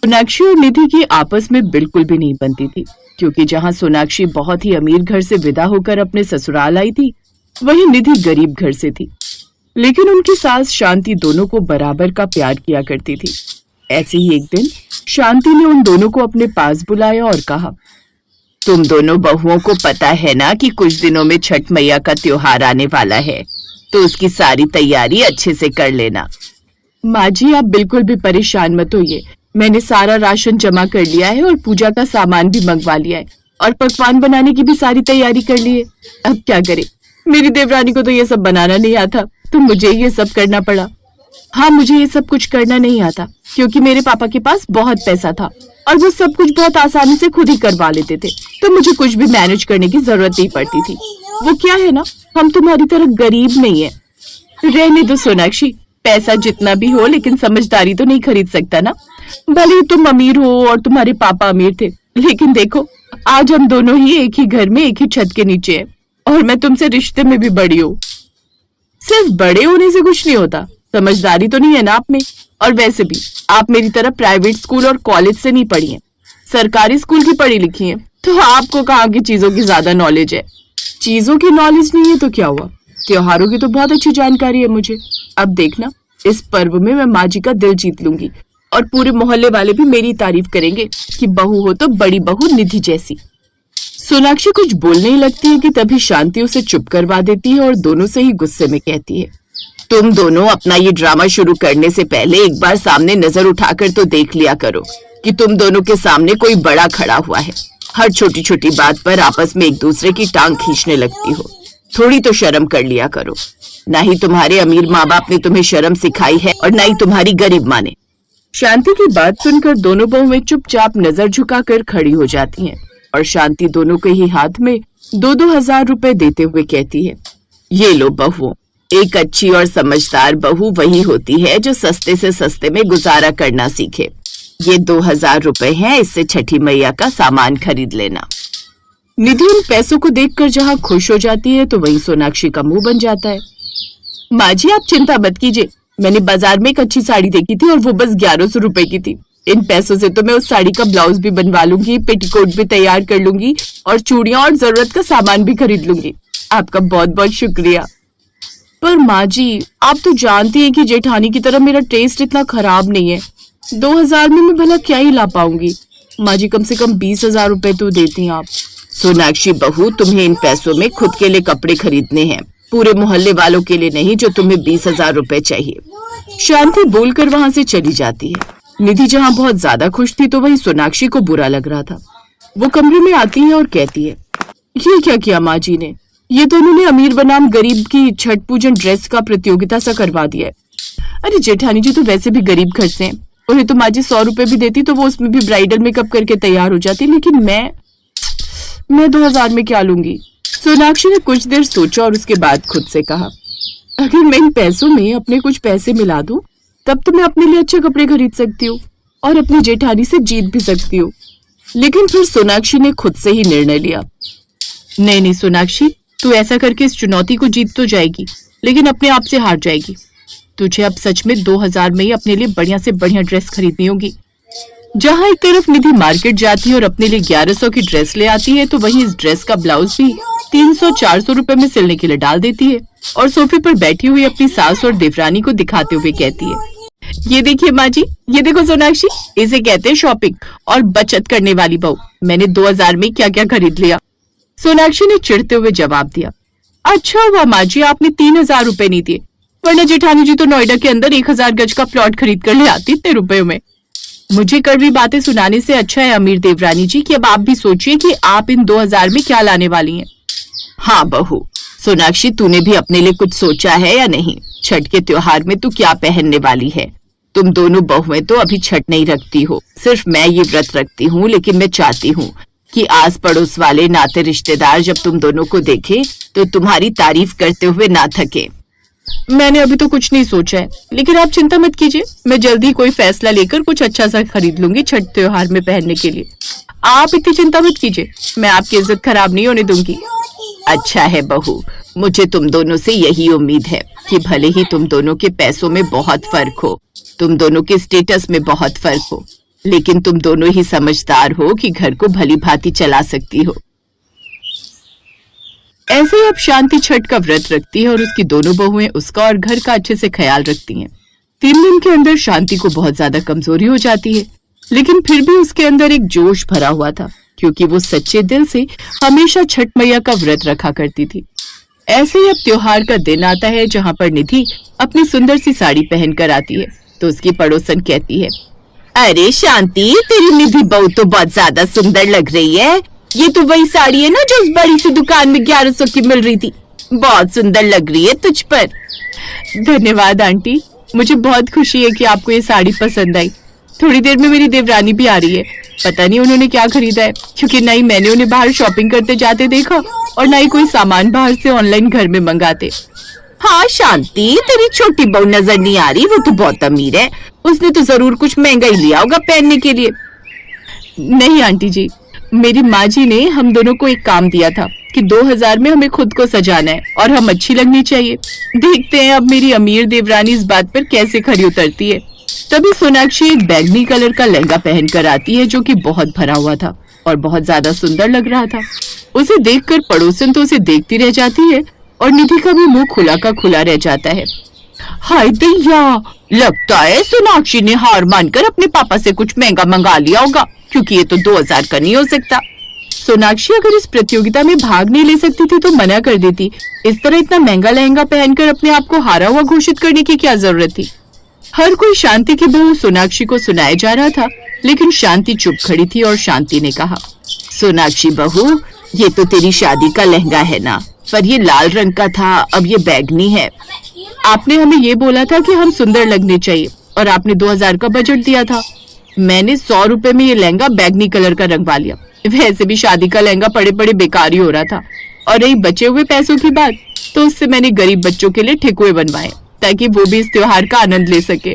सोनाक्षी और निधि की आपस में बिल्कुल भी नहीं बनती थी, क्योंकि जहां सोनाक्षी बहुत ही अमीर घर से विदा होकर अपने ससुराल आई थी, वहीं निधि गरीब घर से थी। लेकिन उनकी सास शांति दोनों को बराबर का प्यार किया करती थी। ऐसे ही एक दिन शांति ने उन दोनों को अपने पास बुलाया और कहा, तुम दोनों बहुओं को पता है ना कि कुछ दिनों में छठ मैया का त्योहार आने वाला है, तो उसकी सारी तैयारी अच्छे से कर लेना। माँ जी, आप बिल्कुल भी परेशान मत होइए, मैंने सारा राशन जमा कर लिया है और पूजा का सामान भी मंगवा लिया है और पकवान बनाने की भी सारी तैयारी कर ली है। अब क्या करें, मेरी देवरानी को तो ये सब बनाना नहीं आता, तो मुझे ये सब करना पड़ा। हाँ, मुझे ये सब कुछ करना नहीं आता, क्योंकि मेरे पापा के पास बहुत पैसा था और वो सब कुछ बहुत आसानी से खुद ही करवा लेते थे, तो मुझे कुछ भी मैनेज करने की जरूरत नहीं पड़ती थी। वो क्या है ना, हम तुम्हारी तरह गरीब नहीं है। रहने दो सोनाक्षी, पैसा जितना भी हो लेकिन समझदारी तो नहीं खरीद सकता ना। भले ही तुम अमीर हो और तुम्हारे पापा अमीर थे, लेकिन देखो आज हम दोनों ही एक ही घर में एक ही छत के नीचे हैं और मैं तुमसे रिश्ते में भी बड़ी हूँ। सिर्फ बड़े होने से कुछ नहीं होता, समझदारी तो नहीं है ना आप में। और वैसे भी आप मेरी तरह प्राइवेट स्कूल और कॉलेज से नहीं पढ़ी हैं, सरकारी स्कूल की पढ़ी लिखी हैं, तो आपको कहाँ की चीजों की ज्यादा नॉलेज है। चीजों की नॉलेज नहीं है तो क्या हुआ, त्योहारों की तो बहुत अच्छी जानकारी है मुझे। अब देखना, इस पर्व में मैं माँ जी का दिल जीत लूंगी और पूरे मोहल्ले वाले भी मेरी तारीफ करेंगे कि बहू हो तो बड़ी बहू निधि जैसी। सोनाक्षी कुछ बोलने ही लगती है कि तभी शांति उसे चुप करवा देती है और दोनों से ही गुस्से में कहती है, तुम दोनों अपना ये ड्रामा शुरू करने से पहले एक बार सामने नजर उठाकर तो देख लिया करो कि तुम दोनों के सामने कोई बड़ा खड़ा हुआ है। हर छोटी छोटी बात पर आपस में एक दूसरे की टांग खींचने लगती हो। थोड़ी तो शर्म कर लिया करो। ना ही तुम्हारे अमीर माँ बाप ने तुम्हें शर्म सिखाई है और ना ही तुम्हारी गरीब माँ ने। शांति की बात सुनकर दोनों बहुएं चुपचाप नजर झुकाकर खड़ी हो जाती हैं और शांति दोनों के ही हाथ में 2-2 हजार रुपए देते हुए कहती है, ये लो बहुओं, एक अच्छी और समझदार बहू वही होती है जो सस्ते से सस्ते में गुजारा करना सीखे। ये 2,000 रुपए हैं, इससे छठी मैया का सामान खरीद लेना। निधि उन पैसों को देखकर जहाँ खुश हो जाती है तो वहीं सोनाक्षी का मुंह बन जाता है। माँ जी, आप चिंता मत कीजिए, मैंने बाजार में एक अच्छी साड़ी देखी थी और वो बस 1100 रुपए की थी। इन पैसों से तो मैं उस साड़ी का ब्लाउज भी बनवा लूंगी, पेटीकोट भी तैयार कर लूंगी और चूड़ियां और जरूरत का सामान भी खरीद लूंगी। आपका बहुत बहुत शुक्रिया। पर माँ जी, आप तो जानती हैं कि जेठानी की तरह मेरा टेस्ट इतना खराब नहीं है। 2,000 में मैं भला क्या ही ला पाऊंगी। माँ जी, कम से कम 20,000 रुपए तो देती हैं आप। सोनाक्षी बहू, तुम्हें इन पैसों में खुद के लिए कपड़े खरीदने हैं, पूरे मोहल्ले वालों के लिए नहीं जो तुम्हें 20,000 रुपए चाहिए। शांति बोलकर वहां से चली जाती है। निधि जहां बहुत ज्यादा खुश थी तो वहीं सोनाक्षी को बुरा लग रहा था। वो कमरे में आती है और कहती है, ये क्या किया माँ जी ने, ये तो उन्होंने अमीर बनाम गरीब की छठ पूजन ड्रेस का प्रतियोगिता सा करवा दिया है। अरे जेठानी जी तो वैसे भी गरीब घर से हैं, उन्हें तो माँ जी 100 रुपए भी देती तो वो उसमें भी ब्राइडल मेकअप करके तैयार हो जाती, लेकिन मैं 2,000 में क्या लूंगी। सोनाक्षी ने कुछ देर सोचा और उसके बाद खुद से कहा, अगर मैं इन पैसों में अपने कुछ पैसे मिला दूं तब तो मैं अपने लिए अच्छे कपड़े खरीद सकती हूँ और अपनी जेठानी से जीत भी सकती हूँ। लेकिन फिर सोनाक्षी ने खुद से ही निर्णय लिया, नहीं सोनाक्षी, तू ऐसा करके इस चुनौती को जीत तो जाएगी लेकिन अपने आप से हार जाएगी। तुझे अब सच में 2,000 में ही अपने लिए बढ़िया से बढ़िया ड्रेस खरीदनी होगी। जहाँ एक तरफ निधि मार्केट जाती है और अपने लिए 1100 की ड्रेस ले आती है तो वहीं इस ड्रेस का ब्लाउज भी 300-400 रुपए में सिलने के लिए डाल देती है और सोफे पर बैठी हुई अपनी सास और देवरानी को दिखाते हुए कहती है, ये देखिए माँ जी, ये देखो सोनाक्षी, इसे कहते हैं शॉपिंग और बचत करने वाली बहू। मैंने 2,000 में क्या क्या खरीद लिया। सोनाक्षी ने चिढ़ते हुए जवाब दिया, अच्छा हुआ माँ जी आपने 3,000 रुपए नहीं दिए, वरना जेठानी जी तो नोएडा के अंदर 1,000 गज का प्लॉट खरीद कर ले आती इतने रुपयों में। मुझे कड़वी बातें सुनाने से अच्छा है अमीर देवरानी जी कि अब आप भी सोचिए कि आप इन 2,000 में क्या लाने वाली हैं। हाँ बहू, सोनाक्षी तूने भी अपने लिए कुछ सोचा है या नहीं? छठ के त्योहार में तू क्या पहनने वाली है? तुम दोनों बहुएं तो अभी छठ नहीं रखती हो, सिर्फ मैं ये व्रत रखती हूँ, लेकिन मैं चाहती हूँ कि आस पड़ोस वाले नाते रिश्तेदार जब तुम दोनों को देखे तो तुम्हारी तारीफ करते हुए ना थके। मैंने अभी तो कुछ नहीं सोचा है, लेकिन आप चिंता मत कीजिए, मैं जल्दी कोई फैसला लेकर कुछ अच्छा सा खरीद लूंगी छठ त्योहार में पहनने के लिए। आप इतनी चिंता मत कीजिए, मैं आपकी इज्जत खराब नहीं होने दूंगी। अच्छा है बहू, मुझे तुम दोनों से यही उम्मीद है कि भले ही तुम दोनों के पैसों में बहुत फर्क हो, तुम दोनों के स्टेटस में बहुत फर्क हो, लेकिन तुम दोनों ही समझदार हो कि घर को भली भांति चला सकती हो। ऐसे ही अब शांति छठ का व्रत रखती है और उसकी दोनों बहुएं उसका और घर का अच्छे से ख्याल रखती हैं। 3 दिन के अंदर शांति को बहुत ज्यादा कमजोरी हो जाती है, लेकिन फिर भी उसके अंदर एक जोश भरा हुआ था, क्योंकि वो सच्चे दिल से हमेशा छठ मैया का व्रत रखा करती थी। ऐसे ही अब त्योहार का दिन आता है जहाँ पर निधि अपनी सुंदर सी साड़ी पहनकर आती है, तो उसकी पड़ोसन कहती है, अरे शांति, तेरी निधि बहू तो बहुत ज्यादा सुंदर लग रही है। ये तो वही साड़ी है ना जो उस बड़ी सी दुकान में 1100 की मिल रही थी। बहुत सुंदर लग रही है तुझ पर। धन्यवाद आंटी, मुझे बहुत खुशी है कि आपको ये साड़ी पसंद आई। थोड़ी देर में मेरी देवरानी भी आ रही है। पता नहीं उन्होंने क्या खरीदा है, क्योंकि ना ही मैंने उन्हें बाहर शॉपिंग करते जाते देखा और ना ही कोई सामान बाहर से ऑनलाइन घर में मंगाते। हाँ शांति, तेरी छोटी बहू नजर नहीं आ रही, वो तो बहुत अमीर है। उसने तो जरूर कुछ महंगा ही लिया होगा पहनने के लिए। नहीं आंटी जी, मेरी माँ जी ने हम दोनों को एक काम दिया था कि 2000 में हमें खुद को सजाना है और हम अच्छी लगनी चाहिए। देखते हैं अब मेरी अमीर देवरानी इस बात पर कैसे खरी उतरती है। तभी सोनाक्षी एक बैंगनी कलर का लहंगा पहनकर आती है, जो कि बहुत भरा हुआ था और बहुत ज्यादा सुंदर लग रहा था। उसे देखकर पड़ोसन तो उसे देखती रह जाती है और निधि का भी मुंह खुला का खुला रह जाता है। हाय दैया, लगता है सोनाक्षी ने हार मानकर अपने पापा से कुछ महंगा मंगा लिया होगा, क्योंकि ये तो 2000 का नहीं हो सकता। सोनाक्षी अगर इस प्रतियोगिता में भाग नहीं ले सकती थी तो मना कर देती। इस तरह इतना महंगा लहंगा पहनकर अपने आप को हारा हुआ घोषित करने की क्या जरूरत थी। हर कोई शांति की बहू सोनाक्षी को सुनाया जा रहा था, लेकिन शांति चुप खड़ी थी और शांति ने कहा, सोनाक्षी बहू, ये तो तेरी शादी का लहंगा है ना, पर ये लाल रंग का था, अब ये बैगनी है। आपने हमें ये बोला था कि हम सुंदर लगने चाहिए और आपने 2000 का बजट दिया था। मैंने 100 रुपए में ये लहंगा बैगनी कलर का रंगवा लिया। वैसे भी शादी का लहंगा पड़े पड़े बेकार ही हो रहा था, और रही बचे हुए पैसों की बात, तो उससे मैंने गरीब बच्चों के लिए ठेकुए बनवाए ताकि वो भी इस त्योहार का आनंद ले सके।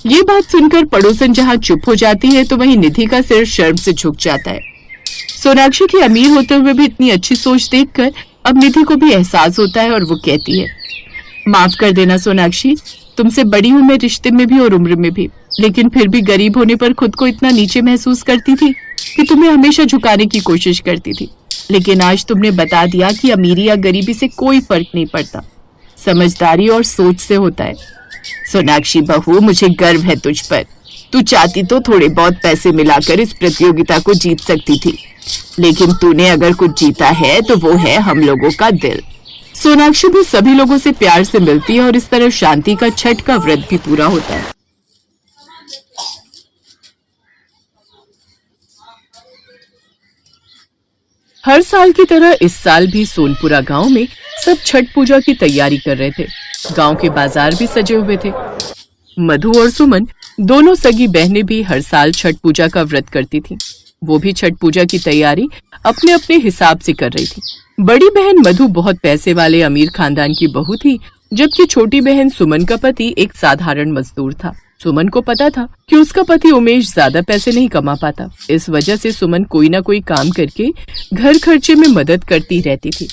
ये बात सुनकर पड़ोसन जहाँ चुप हो जाती है, तो वहीं निधि का सिर शर्म से झुक जाता है। सोनाक्षी की अमीर होते हुए भी इतनी अच्छी सोच देखकर अब निधि को भी एहसास होता है और वो कहती है, माफ कर देना सोनाक्षी, तुमसे बड़ी हूँ मैं रिश्ते में भी और उम्र में भी, लेकिन फिर भी गरीब होने पर खुद को इतना नीचे महसूस करती थी कि तुम्हें हमेशा झुकाने की कोशिश करती थी। लेकिन आज तुमने बता दिया कि अमीरी या गरीबी से कोई फर्क नहीं पड़ता, समझदारी और सोच से होता है। सोनाक्षी बहू, मुझे गर्व है तुझ पर। तू चाहती तो थोड़े बहुत पैसे मिलाकर इस प्रतियोगिता को जीत सकती थी, लेकिन तूने अगर कुछ जीता है तो वो है हम लोगों का दिल। सोनाक्षी भी सभी लोगों से प्यार से मिलती है और इस तरह शांति का छठ का व्रत भी पूरा होता है। हर साल की तरह इस साल भी सोनपुरा गांव में सब छठ पूजा की तैयारी कर रहे थे। गांव के बाजार भी सजे हुए थे। मधु और सुमन दोनों सगी बहनें भी हर साल छठ पूजा का व्रत करती थीं। वो भी छठ पूजा की तैयारी अपने अपने हिसाब से कर रही थी। बड़ी बहन मधु बहुत पैसे वाले अमीर खानदान की बहू थी, जबकि छोटी बहन सुमन का पति एक साधारण मजदूर था। सुमन को पता था कि उसका पति उमेश ज्यादा पैसे नहीं कमा पाता, इस वजह से सुमन कोई ना कोई काम करके घर खर्चे में मदद करती रहती थी।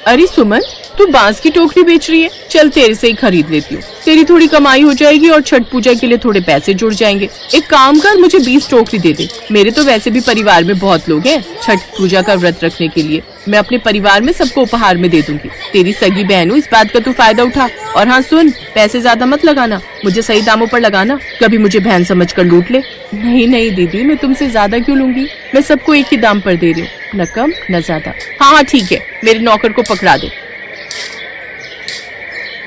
अरे सुमन, तू बांस की टोकरी बेच रही है, चल तेरे से ही खरीद लेती हूँ। तेरी थोड़ी कमाई हो जाएगी और छठ पूजा के लिए थोड़े पैसे जुड़ जाएंगे। एक काम कर, मुझे 20 टोकरी दे दे। मेरे तो वैसे भी परिवार में बहुत लोग हैं छठ पूजा का व्रत रखने के लिए। मैं अपने परिवार में सबको उपहार में दे दूंगी। तेरी सगी बहन हूँ, इस बात का तू फायदा उठा। और हाँ सुन, पैसे ज्यादा मत लगाना, मुझे सही दामों पर लगाना, कभी मुझे बहन समझ कर लूट ले। नहीं नहीं दीदी, मैं तुमसे ज्यादा क्यों लूंगी, मैं सबको एक ही दाम पर दे रही हूँ, न कम न ज्यादा। हाँ ठीक है, मेरे नौकर को पकड़ा दे।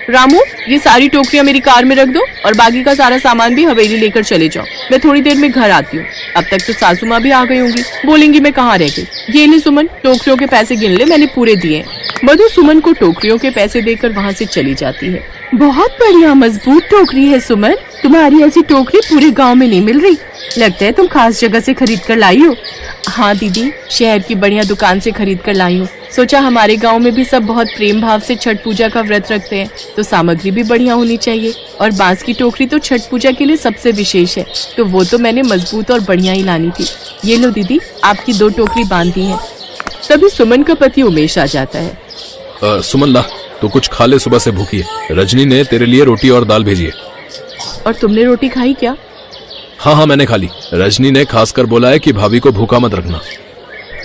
रामू, ये सारी टोकरियां मेरी कार में रख दो और बाकी का सारा सामान भी हवेली लेकर चले जाओ। मैं थोड़ी देर में घर आती हूँ। अब तक तो सासू माँ भी आ गई होंगी, बोलेंगी मैं कहाँ रह गई। ये ले सुमन, टोकरियों के पैसे गिन ले, मैंने पूरे दिए। मधु सुमन को टोकरियों के पैसे देकर वहाँ से चली जाती है। बहुत बढ़िया मजबूत टोकरी है सुमन, तुम्हारी ऐसी टोकरी पूरे गाँव में नहीं मिल रही। लगता है तुम खास जगह से खरीद कर लाई हो। हाँ दीदी, शहर की बढ़िया दुकान से खरीद कर लाई हूँ। सोचा हमारे गांव में भी सब बहुत प्रेम भाव से छठ पूजा का व्रत रखते हैं, तो सामग्री भी बढ़िया होनी चाहिए। और बांस की टोकरी तो छठ पूजा के लिए सबसे विशेष है, तो वो तो मैंने मजबूत और बढ़िया ही लानी थी। ये लो दीदी, आपकी 2 टोकरी बांध दी है। तभी सुमन का पति उमेश आ जाता है। सुमन ला, तो कुछ खा ले, सुबह से भूखी है। रजनी ने तेरे लिए रोटी और दाल भेजी है। और तुमने रोटी खाई क्या? हाँ हाँ मैंने खा ली। रजनी ने खासकर बोला है कि भाभी को भूखा मत रखना।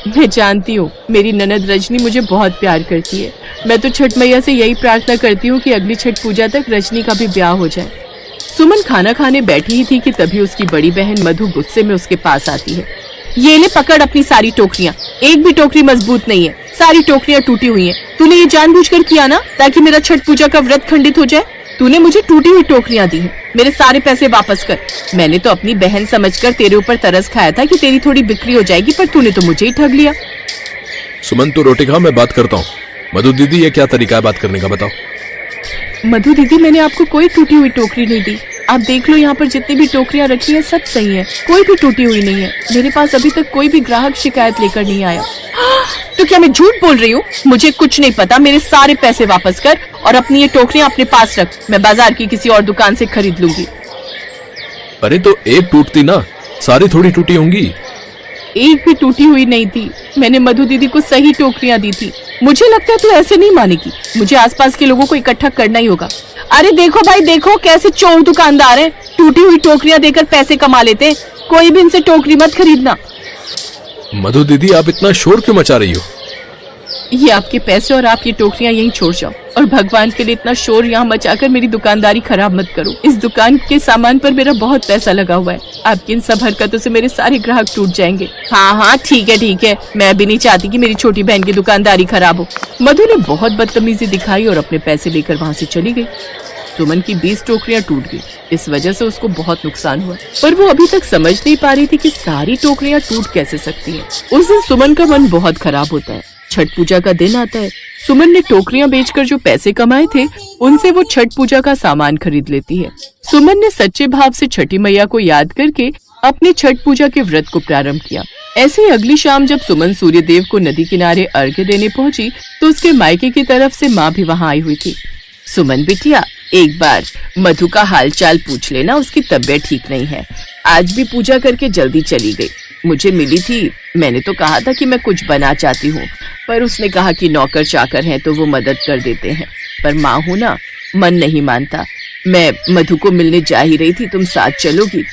मैं जानती हूँ मेरी ननद रजनी मुझे बहुत प्यार करती है। मैं तो छठ मैया से यही प्रार्थना करती हूँ कि अगली छठ पूजा तक रजनी का भी ब्याह हो जाए। सुमन खाना खाने बैठी ही थी कि तभी उसकी बड़ी बहन मधु गुस्से में उसके पास आती है। ये ले पकड़ अपनी सारी टोकरियाँ, एक भी टोकरी मजबूत नहीं है, सारी टोकरियाँ टूटी हुई हैं। तूने ये जानबूझकर किया ना ताकि मेरा छठ पूजा का व्रत खंडित हो जाए। तूने मुझे टूटी हुई टोकरियाँ दी हैं, मेरे सारे पैसे वापस कर। मैंने तो अपनी बहन समझकर तेरे ऊपर तरस खाया था कि तेरी थोड़ी बिक्री हो जाएगी, पर तूने तो मुझे ही ठग लिया। सुमन तू रोटी खा, मैं बात करता हूँ। मधु दीदी ये क्या तरीका है बात करने का, बताओ। मधु दीदी मैंने आपको कोई टूटी हुई टोकरी नहीं दी। आप देख लो यहाँ पर जितनी भी टोकरियाँ रखी हैं सब सही है, कोई भी टूटी हुई नहीं है। मेरे पास अभी तक कोई भी ग्राहक शिकायत लेकर नहीं आया। तो क्या मैं झूठ बोल रही हूँ? मुझे कुछ नहीं पता, मेरे सारे पैसे वापस कर और अपनी ये टोकरियाँ अपने पास रख। मैं बाजार की किसी और दुकान से खरीद लूंगी। अरे तो एक टूटती ना, सारी थोड़ी टूटी होंगी। एक भी टूटी हुई नहीं थी, मैंने मधु दीदी को सही टोकरियां दी थी। मुझे लगता है तू ऐसे नहीं मानेगी, मुझे आसपास के लोगों को इकट्ठा करना ही होगा। अरे देखो भाई देखो कैसे चोर दुकानदार हैं, टूटी हुई टोकरियां देकर पैसे कमा लेते हैं। कोई भी इनसे टोकरी मत खरीदना। मधु दीदी आप इतना शोर क्यों मचा रही हो? ये आपके पैसे और आप ये टोकरियां यहीं छोड़ जाओ, और भगवान के लिए इतना शोर यहाँ मचाकर मेरी दुकानदारी खराब मत करो। इस दुकान के सामान पर मेरा बहुत पैसा लगा हुआ है। आपकी इन सब हरकतों से मेरे सारे ग्राहक टूट जाएंगे। हाँ हाँ ठीक है, मैं भी नहीं चाहती कि मेरी छोटी बहन की दुकानदारी खराब हो। मधु ने बहुत बदतमीजी दिखाई और अपने पैसे लेकर वहाँ से चली गई। सुमन की 20 टोकरियां टूट गई, इस वजह से उसको बहुत नुकसान हुआ, पर वो अभी तक समझ नहीं पा रही थी कि सारी टोकरियां टूट कैसे सकती हैं। उस दिन सुमन का मन बहुत खराब होता है। छठ पूजा का दिन आता है। सुमन ने टोकरियां बेचकर जो पैसे कमाए थे उनसे वो छठ पूजा का सामान खरीद लेती है। सुमन ने सच्चे भाव से छठी मैया को याद करके अपनी छठ पूजा के व्रत को प्रारंभ किया। ऐसे ही अगली शाम जब सुमन सूर्य देव को नदी किनारे अर्घ्य देने पहुंची तो उसके मायके की तरफ से माँ भी वहाँ आई हुई थी। सुमन बिटिया एक बार मधु का हालचाल पूछ लेना, उसकी तबीयत ठीक नहीं है। आज भी पूजा करके जल्दी चली गई। मुझे मिली थी, मैंने तो कहा था कि मैं कुछ बना चाहती हूँ, पर उसने कहा कि नौकर चाकर हैं तो वो मदद कर देते हैं, पर माँ हूँ ना, मन नहीं मानता। मैं मधु को मिलने जा ही रही थी, तुम साथ चलोगी?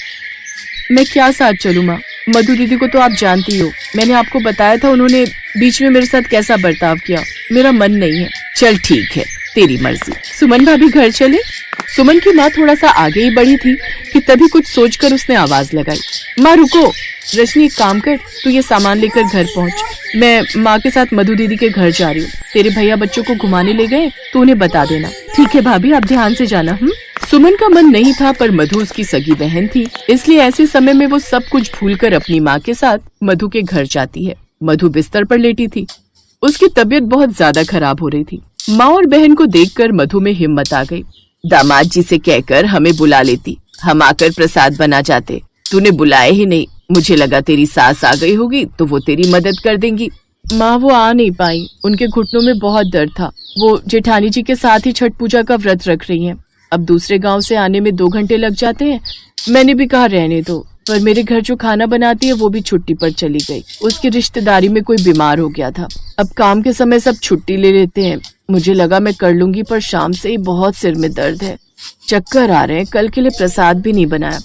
मैं क्या साथ चलूँ माँ? मधु दीदी को तो आप जानती हो, मैंने आपको बताया था उन्होंने बीच में मेरे साथ कैसा बर्ताव किया। मेरा मन नहीं है। चल ठीक है, तेरी मर्जी। सुमन भाभी घर चले। सुमन की माँ थोड़ा सा आगे ही बढ़ी थी कि तभी कुछ सोचकर उसने आवाज लगाई। माँ रुको, रजनी एक काम कर, तू ये सामान लेकर घर पहुँच। मैं माँ के साथ मधु दीदी के घर जा रही हूँ। तेरे भैया बच्चों को घुमाने ले गए तो उन्हें बता देना। ठीक है भाभी, आप ध्यान से जाना। सुमन का मन नहीं था, पर मधु उसकी सगी बहन थी, इसलिए ऐसे समय में वो सब कुछ भूलकर अपनी माँ के साथ मधु के घर जाती है। मधु बिस्तर पर लेटी थी, उसकी तबीयत बहुत ज्यादा खराब हो रही थी। माँ और बहन को देखकर मधु में हिम्मत आ गई। दामाद जी से कहकर हमें बुला लेती, हम आकर प्रसाद बना जाते। तूने बुलाए ही नहीं, मुझे लगा तेरी सास आ गई होगी तो वो तेरी मदद कर देंगी। माँ वो आ नहीं पाई, उनके घुटनों में बहुत दर्द था। वो जेठानी जी के साथ ही छठ पूजा का व्रत रख रही हैं। अब दूसरे गांव से आने में 2 घंटे लग जाते हैं। मैंने भी कहा रहने दो, पर मेरे घर जो खाना बनाती है वो भी छुट्टी पर चली गई। उसकी रिश्तेदारी में कोई बीमार हो गया था। अब काम के समय सब छुट्टी ले लेते हैं। मुझे लगा मैं कर लूंगी, पर शाम से ही बहुत सिर में दर्द है, चक्कर आ रहे हैं। कल के लिए प्रसाद भी नहीं बनाया।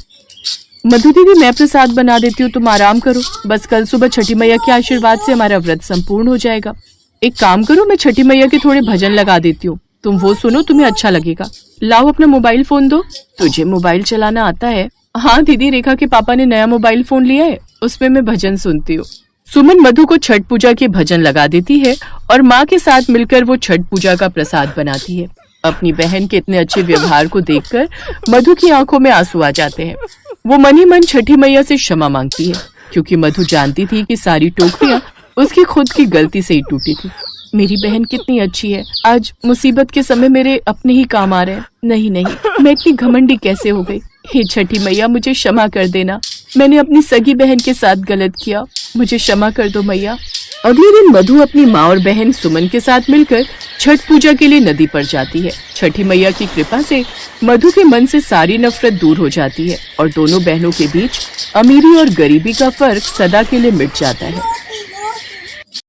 मधु दीदी मैं प्रसाद बना देती हूँ, तुम आराम करो। बस कल सुबह छठी मैया के आशीर्वाद से हमारा व्रत संपूर्ण हो जाएगा। एक काम करो, मैं छठी मैया के थोड़े भजन लगा देती हूँ, तुम वो सुनो, तुम्हें अच्छा लगेगा। लाओ अपना मोबाइल फोन दो। तुझे मोबाइल चलाना आता है? हाँ दीदी, रेखा के पापा ने नया मोबाइल फोन लिया है, उसमें मैं भजन सुनती हूँ। सुमन मधु को छठ पूजा के भजन लगा देती है और माँ के साथ मिलकर वो छठ पूजा का प्रसाद बनाती है। अपनी बहन के इतने अच्छे व्यवहार को देखकर मधु की आंखों में आंसू आ जाते हैं। वो मन ही मन छठी मैया से क्षमा मांगती है, क्योंकि मधु जानती थी कि सारी टोकरियां उसकी खुद की गलती से ही टूटी थी। मेरी बहन कितनी अच्छी है, आज मुसीबत के समय मेरे अपने ही काम आ रहे हैं। नहीं, मैं इतनी घमंडी कैसे हो गई। हे छठी मैया, मुझे क्षमा कर देना, मैंने अपनी सगी बहन के साथ गलत किया, मुझे क्षमा कर दो मैया। अगले दिन मधु अपनी माँ और बहन सुमन के साथ मिलकर छठ पूजा के लिए नदी पर जाती है। छठी मैया की कृपा से मधु के मन से सारी नफरत दूर हो जाती है और दोनों बहनों के बीच अमीरी और गरीबी का फर्क सदा के लिए मिट जाता है।